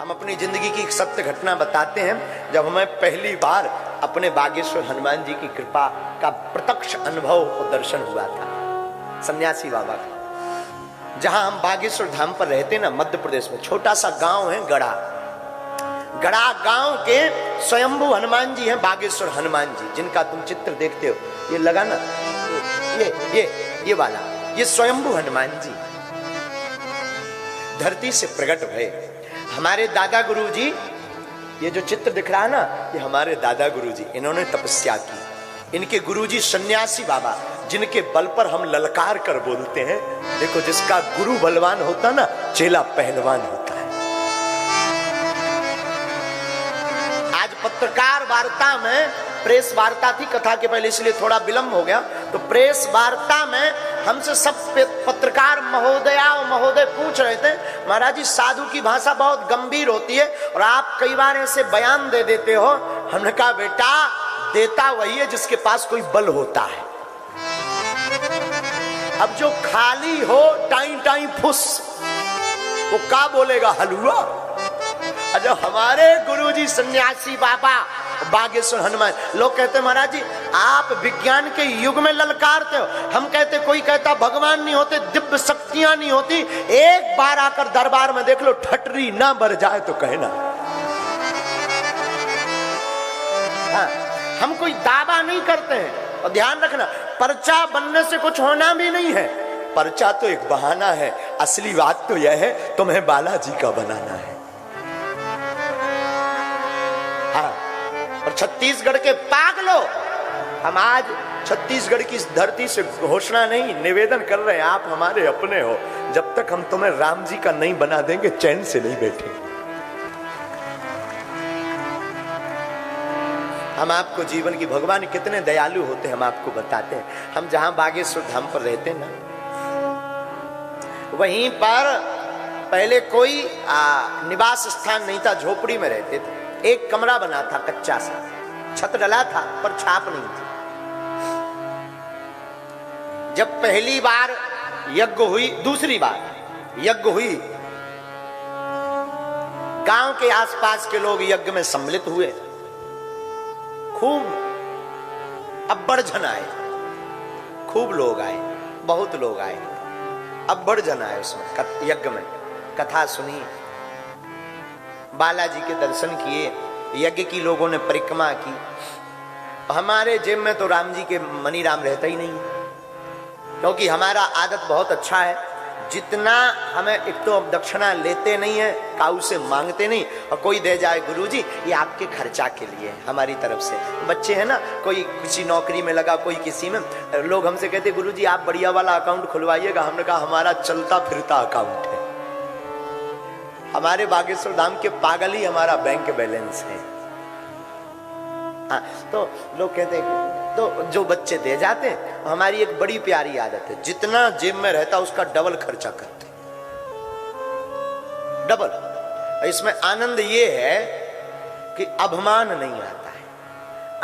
हम अपनी जिंदगी की एक सत्य घटना बताते हैं। जब हमें पहली बार अपने बागेश्वर हनुमान जी की कृपा का प्रत्यक्ष अनुभव और दर्शन हुआ था, सन्यासी बाबा का। जहां हम बागेश्वर धाम पर रहते ना, मध्य प्रदेश में छोटा सा गांव है गड़ा। गड़ा गांव के स्वयंभू हनुमान जी हैं, बागेश्वर हनुमान जी, जिनका तुम चित्र देखते हो, ये लगा ना, ये वाला, ये स्वयंभू हनुमान जी धरती से प्रकट भये। हमारे दादा गुरु जी, ये जो चित्र दिख रहा है ना, ये हमारे दादा गुरु जी, इन्होंने तपस्या की। इनके गुरु जी सन्यासी बाबा, जिनके बल पर हम ललकार कर बोलते हैं। देखो, जिसका गुरु बलवान होता ना, चेला पहलवान होता है। आज पत्रकार वार्ता में, प्रेस वार्ता थी कथा के पहले, इसलिए थोड़ा विलंब हो गया, तो प्रेस वार्ता में हमसे सब पत्रकार महोदया और महोदय पूछ रहे थे, महाराज जी साधु की भाषा बहुत गंभीर होती है और आप कई बार ऐसे बयान दे देते हो। हमने कहा, बेटा, देता वही है जिसके पास कोई बल होता है। अब जो खाली हो, टाइम टाइम फुस, वो क्या बोलेगा, हलवा। जब हमारे गुरुजी सन्यासी बाबा बागेश्वर हनुमान, लोग कहते महाराज जी आप विज्ञान के युग में ललकारते हो, हम कहते, कोई कहता भगवान नहीं होते, दिव्य शक्तियां नहीं होती, एक बार आकर दरबार में देख लो, ठटरी ना बर जाए तो कहना। हाँ, हम कोई दावा नहीं करते हैं। और ध्यान रखना, पर्चा बनने से कुछ होना भी नहीं है, पर्चा तो एक बहाना है, असली बात तो यह है तुम्हें बालाजी का बनाना है। हाँ, और छत्तीसगढ़ के पागलों, हम आज छत्तीसगढ़ की धरती से घोषणा नहीं, निवेदन कर रहे हैं, आप हमारे अपने हो। जब तक हम तुम्हें राम जी का नहीं बना देंगे, चैन से नहीं बैठेंगे। हम आपको जीवन की, भगवान कितने दयालु होते हैं हम आपको बताते हैं। हम जहां बागेश्वर धाम पर रहते हैं ना, वहीं पर पहले कोई निवास स्थान नहीं था, झोपड़ी में रहते थे। एक कमरा बना था कच्चा सा, छत डला था पर छाप नहीं थी। जब पहली बार यज्ञ हुई, दूसरी बार यज्ञ हुई, गांव के आसपास के लोग यज्ञ में सम्मिलित हुए, खूब अब्बड़ जन आए, खूब लोग आए, बहुत लोग आए, अब्बड़ जन आए उसमें यज्ञ में। कथा सुनी, बालाजी के दर्शन किए, यज्ञ की लोगों ने परिक्रमा की। हमारे जेब में तो राम जी के मनी राम रहता ही नहीं, क्योंकि हमारा आदत बहुत अच्छा है, जितना हमें, एक तो अब दक्षिणा लेते नहीं है, काऊ से मांगते नहीं, और कोई दे जाए गुरुजी ये आपके खर्चा के लिए हमारी तरफ से। बच्चे हैं ना, कोई किसी नौकरी में लगा, कोई किसी में, लोग हमसे कहते गुरुजी आप बढ़िया वाला अकाउंट खुलवाइएगा। हमने कहा हमारा चलता फिरता अकाउंट है, हमारे बागेश्वर धाम के पागल ही हमारा बैंक बैलेंस है। हाँ, तो लोग कहते हैं, तो जो बच्चे दे जाते हैं, हमारी एक बड़ी प्यारी आदत है, जितना जेब में रहता उसका डबल खर्चा करते, डबल। इसमें आनंद ये है कि अभिमान नहीं आता है,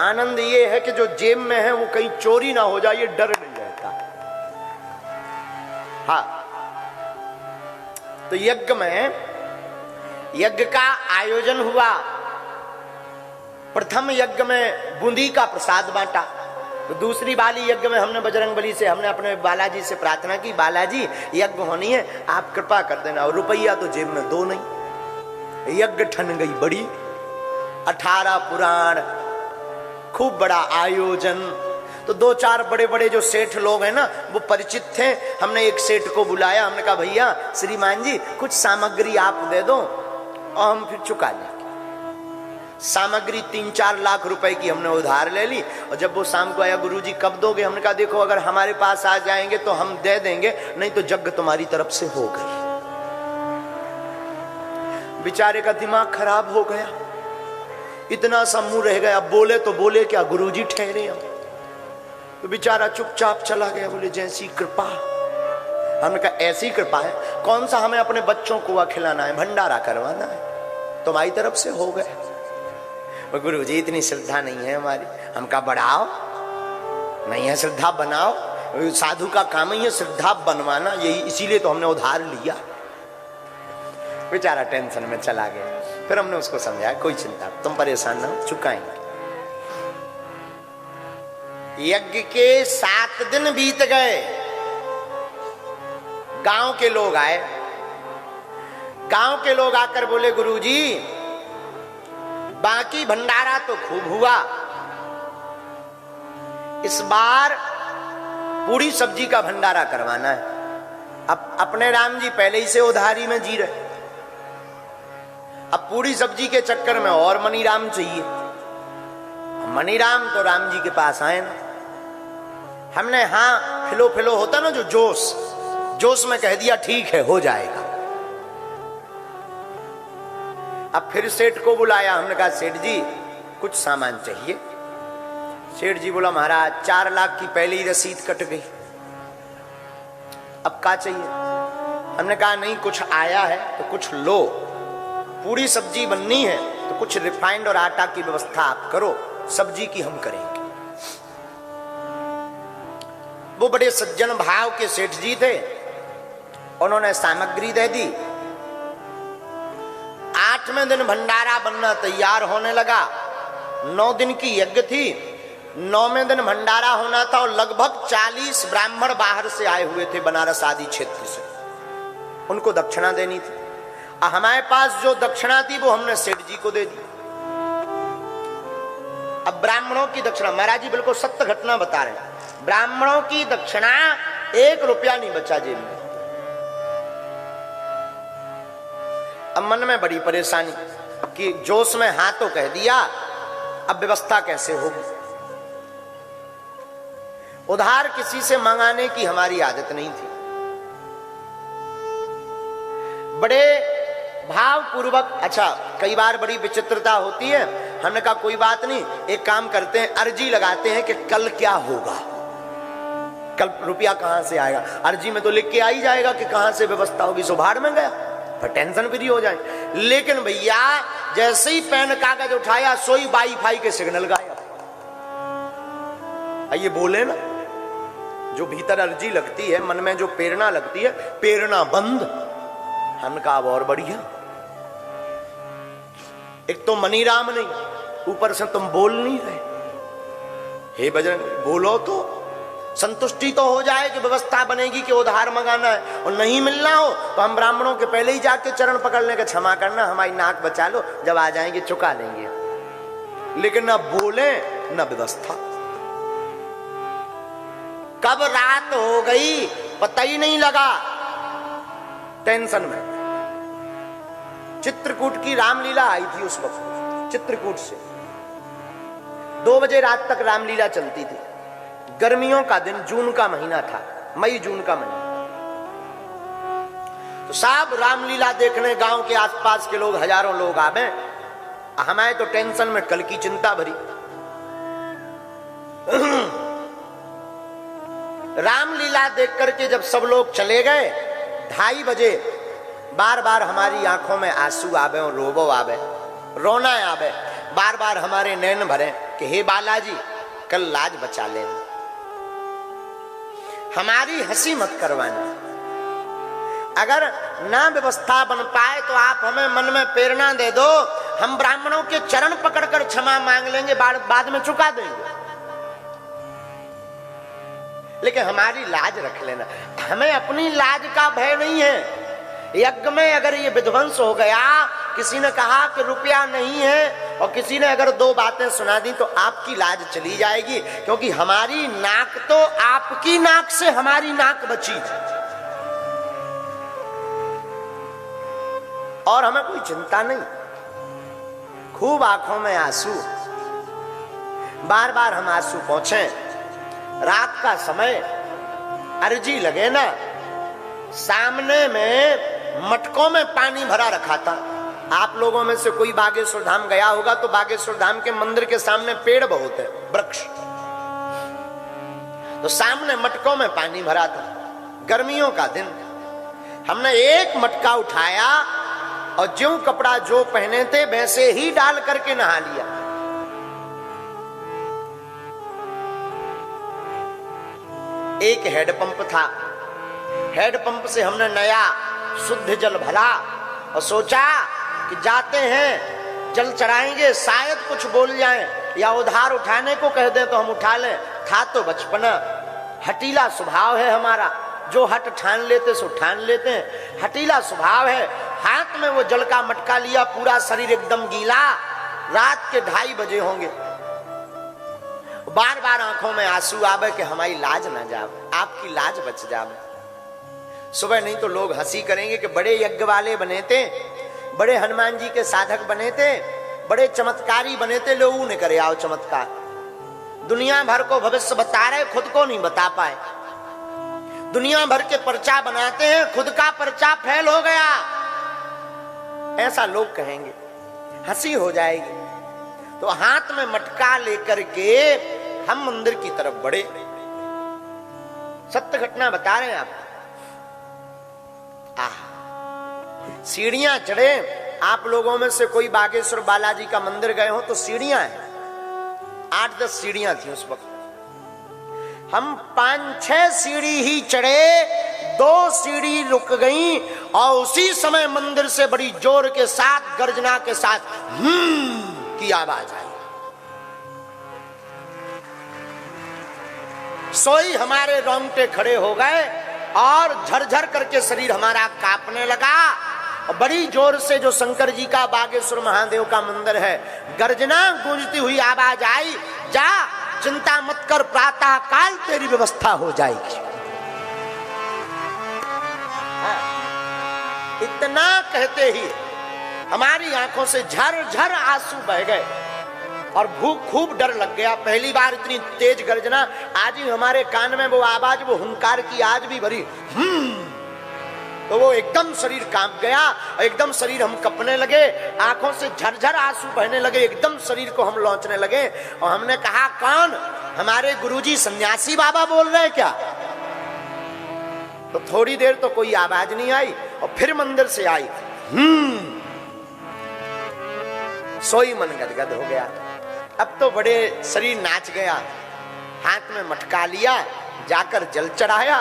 आनंद ये है कि जो जेब में है वो कहीं चोरी ना हो जाए, ये डर नहीं रहता। हाँ, तो यज्ञ का आयोजन हुआ। प्रथम यज्ञ में बूंदी का प्रसाद बांटा, तो दूसरी वाली यज्ञ में हमने बजरंगबली से, हमने अपने बालाजी से प्रार्थना की, बालाजी यज्ञ होनी है, आप कृपा कर देना। और रुपया तो जेब में दो नहीं, यज्ञ ठन गई बड़ी, 18 पुराण, खूब बड़ा आयोजन। तो 2-4 बड़े बड़े जो सेठ लोग हैं ना, वो परिचित थे। हमने एक सेठ को बुलाया, हमने कहा भैया श्रीमान जी कुछ सामग्री आप दे दो और हम फिर चुका देंगे। सामग्री 3-4 लाख रुपए की हमने उधार ले ली। और जब वो शाम को आया, गुरुजी कब दोगे? हमने कहा देखो, अगर हमारे पास आ जाएंगे तो हम दे देंगे, नहीं तो यज्ञ तुम्हारी तरफ से हो गई। बेचारे का दिमाग खराब हो गया, इतना सा मुंह रह गया, बोले तो बोले क्या, गुरुजी ठहरे हम। तो बेचारा चुपचाप चला गया, बोले जैसी कृपा। हमने कहा ऐसी कृपा है, कौन सा हमें अपने बच्चों को खिलाना है, भंडारा करवाना है, तुम्हारी तरफ से हो गए। गुरुजी इतनी श्रद्धा नहीं है हमारी। हम कहा बढ़ाओ, नहीं है श्रद्धा बनाओ, साधु का काम ही है श्रद्धा बनवाना, यही इसीलिए तो हमने उधार लिया। बेचारा टेंशन में चला गया। फिर हमने उसको समझाया कोई चिंता, तुम परेशान ना हो, चुकाएंगे। यज्ञ के 7 दिन बीत गए। गांव के लोग आए। गांव के लोग आकर बोले गुरुजी बाकी भंडारा तो खूब हुआ, इस बार पूरी सब्जी का भंडारा करवाना है। अब अपने राम जी पहले ही से उधारी में जी रहे, अब पूरी सब्जी के चक्कर में और मनीराम चाहिए। मनीराम तो राम जी के पास आए ना। हमने हाँ फिलो फिलो होता ना जो जोश, जोश में कह दिया ठीक है हो जाएगा। अब फिर सेठ को बुलाया। हमने कहा सेठ जी कुछ सामान चाहिए। सेठ जी बोला महाराज 4 लाख की पहले ही रसीद कट गई, अब क्या चाहिए? हमने कहा नहीं कुछ आया है तो कुछ लो, पूरी सब्जी बननी है तो कुछ रिफाइंड और आटा की व्यवस्था आप करो, सब्जी की हम करेंगे। वो बड़े सज्जन भाव के सेठ जी थे, उन्होंने सामग्री दे दी। 8वें दिन भंडारा बनना तैयार होने लगा। 9 दिन की यज्ञ थी, 9वें दिन भंडारा होना था और लगभग 40 ब्राह्मण बाहर से आए हुए थे बनारस आदि क्षेत्र से, उनको दक्षिणा देनी थी। हमारे पास जो दक्षिणा थी वो हमने सेठ जी को दे दी। अब ब्राह्मणों की दक्षिणा, महाराज जी बिल्कुल सत्य घटना बता रहे हैं, ब्राह्मणों की दक्षिणा 1 रुपया नहीं बचा जेब में। अब मन में बड़ी परेशानी कि जोश में हाँ तो कह दिया, अब व्यवस्था कैसे होगी? उधार किसी से मंगाने की हमारी आदत नहीं थी। बड़े भाव पूर्वक, अच्छा कई बार बड़ी विचित्रता होती है। हमने कहा कोई बात नहीं, एक काम करते हैं, अर्जी लगाते हैं कि कल क्या होगा, कल रुपया कहां से आएगा। अर्जी में तो लिख के आ ही जाएगा कि कहां से व्यवस्था होगी, सुभाड़ में गया, पर टेंशन फ्री हो जाए। लेकिन भैया जैसे ही पेन कागज उठाया सोई वाईफाई के सिग्नल गायब। ये बोले ना, जो भीतर अर्जी लगती है, मन में जो प्रेरणा लगती है, प्रेरणा बंद। हमने कहा और बढ़िया, एक तो मनीराम नहीं, ऊपर से तुम बोल नहीं रहे। हे बजरंग बोलो तो संतुष्टि तो हो जाए कि व्यवस्था बनेगी कि उधार मंगाना है, और नहीं मिलना हो तो हम ब्राह्मणों के पहले ही जाके चरण पकड़ लेंगे, क्षमा करना हमारी नाक बचा लो, जब आ जाएंगे चुका लेंगे। लेकिन ना बोले ना व्यवस्था। कब रात हो गई पता ही नहीं लगा, टेंशन में। चित्रकूट की रामलीला आई थी उस वक्त, चित्रकूट से 2 बजे रात तक रामलीला चलती थी। गर्मियों का दिन, जून का महीना था, मई जून का महीना। तो सब रामलीला देखने गांव के आसपास के लोग, हजारों लोग आवे। हमारे तो टेंशन में कल की चिंता भरी। रामलीला देख करके जब सब लोग चले गए, 2:30 बजे बार बार हमारी आंखों में आंसू आवे और रोबो आवे, रोना आवे, बार बार हमारे नैन भरे कि हे बालाजी कल लाज बचा लेना, हमारी हंसी मत करवाना। अगर ना व्यवस्था बन पाए तो आप हमें मन में प्रेरणा दे दो, हम ब्राह्मणों के चरण पकड़कर क्षमा मांग लेंगे, बाद में चुका देंगे। लेकिन हमारी लाज रख लेना, हमें अपनी लाज का भय नहीं है। यज्ञ में अगर ये विध्वंस हो गया, किसी ने कहा कि रुपया नहीं है और किसी ने अगर 2 बातें सुना दी तो आपकी लाज चली जाएगी, क्योंकि हमारी नाक तो आपकी नाक से हमारी नाक बची और हमें कोई चिंता नहीं। खूब आंखों में आंसू, बार बार हम आंसू पहुंचे। रात का समय, अर्जी लगे ना, सामने में मटकों में पानी भरा रखा था। आप लोगों में से कोई बागेश्वर धाम गया होगा तो बागेश्वर धाम के मंदिर के सामने पेड़ बहुत है, वृक्ष, तो सामने मटकों में पानी भरा था। गर्मियों का दिन, हमने एक मटका उठाया और जो कपड़ा जो पहने थे वैसे ही डाल करके नहा लिया। एक हैंडपंप था, हैंडपंप से हमने नया शुद्ध जल भरा और सोचा कि जाते हैं जल चढ़ाएंगे, शायद कुछ बोल जाएं या उधार उठाने को कह दें तो हम उठा लें। था तो बचपना, हटीला स्वभाव है हमारा, जो हट ठान लेते सो ठान लेते हैं, हटीला स्वभाव है। हाथ में वो जल का मटका लिया, पूरा शरीर एकदम गीला, रात के 2:30 बजे होंगे। बार बार आंखों में आंसू आवे कि हमारी लाज ना जावे, आपकी लाज बच जावे। सुबह नहीं तो लोग हंसी करेंगे कि बड़े यज्ञ वाले बने थे, बड़े हनुमान जी के साधक बने थे, बड़े चमत्कारी बने थे, लोगों ने करे आओ चमत्कार। दुनिया भर को भविष्य बता रहे, खुद को नहीं बता पाए। दुनिया भर के पर्चा बनाते हैं, खुद का पर्चा फेल हो गया, ऐसा लोग कहेंगे, हंसी हो जाएगी। तो हाथ में मटका लेकर के हम मंदिर की तरफ बढ़े। सत्य घटना बता रहे हैं आपको। सीढ़ियां चढ़े। आप लोगों में से कोई बागेश्वर बालाजी का मंदिर गए हो तो सीढ़ियां हैं, 8-10 सीढ़ियां थी उस वक्त। हम 5-6 सीढ़ी ही चढ़े, 2 सीढ़ी रुक गई और उसी समय मंदिर से बड़ी जोर के साथ, गर्जना के साथ की आवाज आई। सोई हमारे रोंगटे खड़े हो गए और झरझर करके शरीर हमारा कांपने लगा। और बड़ी जोर से जो शंकर जी का बागेश्वर महादेव का मंदिर है, गर्जना गूंजती हुई आवाज आई, जा चिंता मत कर, प्रातः काल तेरी व्यवस्था हो जाएगी। इतना कहते ही हमारी आंखों से झरझर आंसू बह गए और भूख खूब डर लग गया। पहली बार इतनी तेज गर्जना, आज ही हमारे कान में वो आवाज, वो हुंकार की आज भी भरी, तो वो एकदम शरीर कांप गया, एकदम शरीर हम कपने लगे, आंखों से झरझर आंसू बहने लगे, एकदम शरीर को हम लौचने लगे। और हमने कहा कौन? हमारे गुरुजी सन्यासी बाबा बोल रहे हैं क्या? तो थोड़ी देर तो कोई आवाज नहीं आई और फिर मंदिर से आई, सोई मन गदगद हो गया। अब तो बड़े शरीर नाच गया। हाथ में मटका लिया, जाकर जल चढ़ाया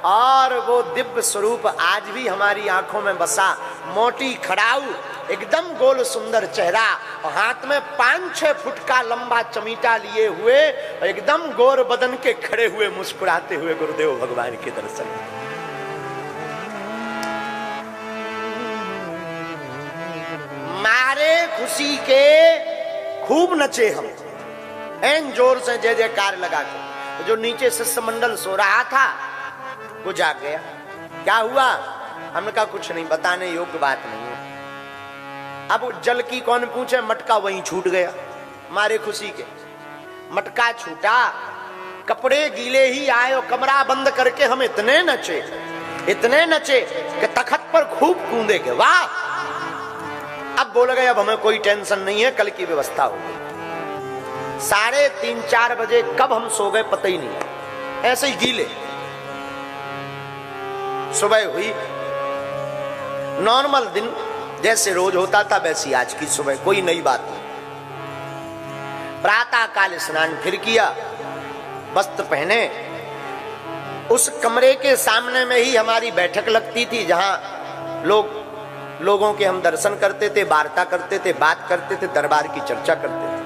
और वो दिव्य स्वरूप आज भी हमारी आंखों में बसा। मोटी खड़ाऊ, एकदम गोल सुंदर चेहरा और हाथ में 5-6 फुट का लंबा चमीटा लिए हुए, एकदम गोर बदन के खड़े हुए, मुस्कुराते हुए गुरुदेव भगवान के दर्शन। मारे खुशी के खूब नचे हम, एन जोर से जय जयकार लगा के। जो नीचे शिष्य मंडल सो रहा था वो जाग गया। क्या हुआ? हमने कहा कुछ नहीं, बताने योग्य बात नहीं है। अब जल की कौन पूछे, मटका वहीं छूट गया। मारे खुशी के मटका छूटा, कपड़े गीले ही आए और कमरा बंद करके हम इतने नचे कि तखत पर खूब कूदे के। वाह! अब बोल गए अब हमें कोई टेंशन नहीं है, कल की व्यवस्था हो गई। 3:30-4 बजे कब हम सो गए पता ही नहीं, ऐसे ही गीले। सुबह हुई, नॉर्मल दिन जैसे रोज होता था वैसी आज की सुबह, कोई नई बात नहीं। प्रातः काल स्नान फिर किया, वस्त्र पहने। उस कमरे के सामने में ही हमारी बैठक लगती थी, जहां लोगों के हम दर्शन करते थे, वार्ता करते थे, बात करते थे, दरबार की चर्चा करते थे।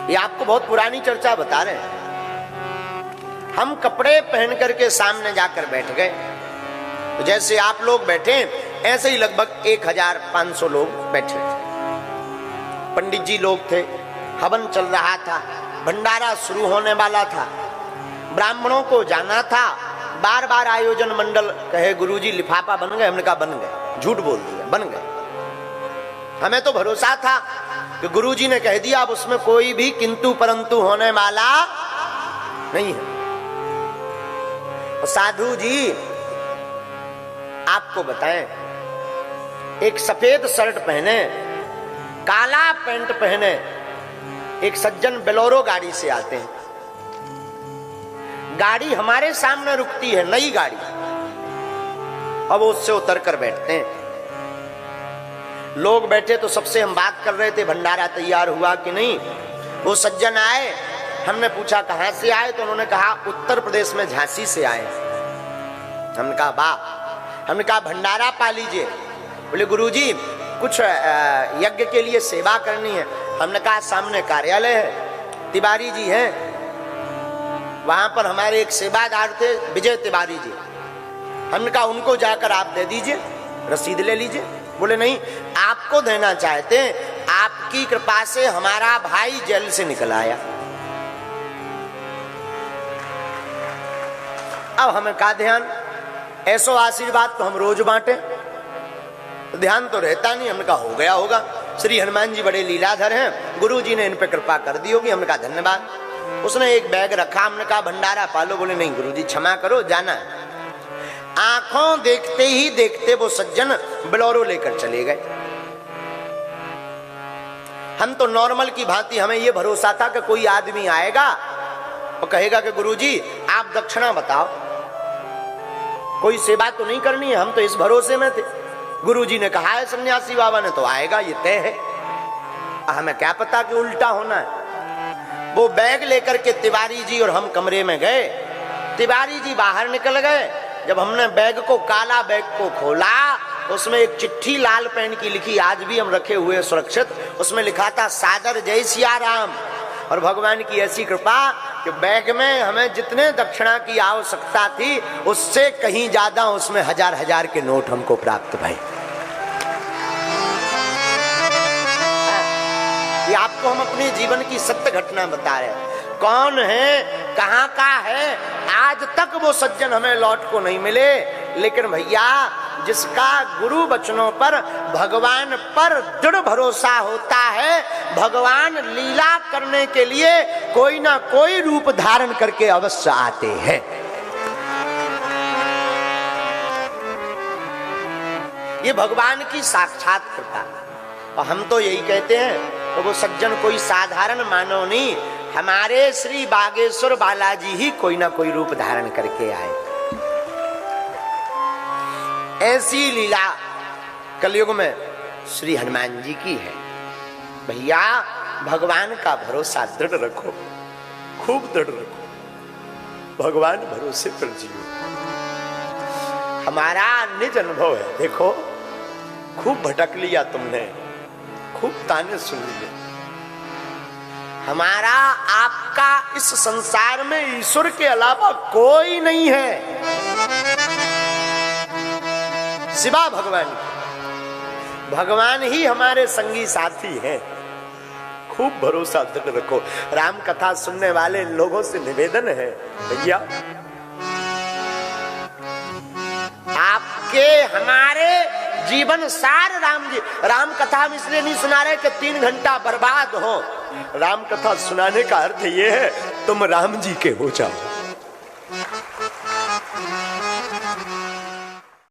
ये आपको बहुत पुरानी चर्चा बता रहे हैं। हम कपड़े पहन करके सामने जाकर बैठ गए, तो जैसे आप लोग बैठे ऐसे ही लगभग 1500 लोग बैठे थे। पंडित जी लोग थे, हवन चल रहा था, भंडारा शुरू होने वाला था, ब्राह्मणों को जाना था। बार बार आयोजन मंडल कहे गुरुजी लिफाफा बन गए, हमने कहा बन गए, झूठ बोल दिया, बन गए। हमें तो भरोसा था कि गुरुजी ने कह दिया, अब उसमें कोई भी किंतु परंतु होने वाला नहीं है। साधु जी आपको बताएं, एक सफेद शर्ट पहने, काला पैंट पहने एक सज्जन बेलोरो गाड़ी से आते हैं। गाड़ी हमारे सामने रुकती है, नई गाड़ी, अब उससे उतर कर बैठते हैं। लोग बैठे तो सबसे हम बात कर रहे थे, भंडारा तैयार हुआ कि नहीं। वो सज्जन आए, हमने पूछा कहां से आए, तो उन्होंने कहा उत्तर प्रदेश में झांसी से आए। हमने कहा वाह, हमने कहा भंडारा पा लीजिए। बोले गुरुजी कुछ यज्ञ के लिए सेवा करनी है। हमने कहा सामने कार्यालय है, तिवारी जी हैं, वहां पर हमारे एक सेवादार थे विजय तिवारी जी। हमने कहा उनको जाकर आप दे दीजिए, रसीद ले लीजिए। बोले नहीं, आपको देना चाहते हैं, आपकी कृपा से हमारा भाई जेल से निकल आया। अब हमें का ध्यान, ऐसो आशीर्वाद तो हम रोज बांटे, ध्यान तो रहता नहीं। हमने कहा हो गया होगा, श्री हनुमान जी बड़े लीलाधर हैं, गुरु जी ने इन पे कृपा कर दी होगी। हमने कहा धन्यवाद। उसने एक बैग रखा, हमने कहा भंडारा पालो। बोले नहीं गुरुजी क्षमा करो, जाना है। आंखों देखते ही देखते वो सज्जन बोलेरो लेकर चले गए। हम तो नॉर्मल की भांति हमें ये भरोसा था कि कोई आदमी आएगा और कहेगा कि गुरुजी आप दक्षिणा बताओ, कोई सेवा तो नहीं करनी है। हम तो इस भरोसे में थे, गुरुजी ने कहा है सन्यासी बाबा ने तो आएगा, ये तय है। हमें क्या पता कि उल्टा होना है। वो बैग लेकर के तिवारी जी और हम कमरे में गए। तिवारी जी बाहर निकल गए। जब हमने बैग को, काला बैग को खोला, उसमें एक चिट्ठी लाल पेन की लिखी, आज भी हम रखे हुए सुरक्षित। उसमें लिखा था सादर जय सिया राम। और भगवान की ऐसी कृपा कि बैग में हमें जितने दक्षिणा की आवश्यकता थी उससे कहीं ज्यादा उसमें हजार हजार के नोट हमको प्राप्त भए। ये आपको हम अपने जीवन की सत्य घटना बता रहे हैं। कौन है, कहां का है, आज तक वो सज्जन हमें लौट को नहीं मिले। लेकिन भैया जिसका गुरु वचनों पर, भगवान पर दृढ़ भरोसा होता है, भगवान लीला करने के लिए कोई ना कोई रूप धारण करके अवश्य आते हैं। ये भगवान की साक्षात कृपा। और हम तो यही कहते हैं, तो वो सज्जन कोई साधारण मानव नहीं, हमारे श्री बागेश्वर बालाजी ही कोई ना कोई रूप धारण करके आए। ऐसी लीला कलयुग में श्री हनुमान जी की है। भैया भगवान का भरोसा दृढ़ रखो, खूब दृढ़ रखो, भगवान भरोसे पर जियो। हमारा निज अनुभव है, देखो खूब भटक लिया तुमने, खूब ताने सुन लिए। हमारा आपका इस संसार में ईश्वर के अलावा कोई नहीं है सिवा भगवान। भगवान ही हमारे संगी साथी हैं। खूब भरोसा दृढ़ रखो। राम कथा सुनने वाले लोगों से निवेदन है, भैया आपके हमारे जीवन सार राम जी। राम कथा हम इसलिए नहीं सुना रहे कि 3 घंटा बर्बाद हो। राम कथा सुनाने का अर्थ ये है तुम राम जी के हो जाओ।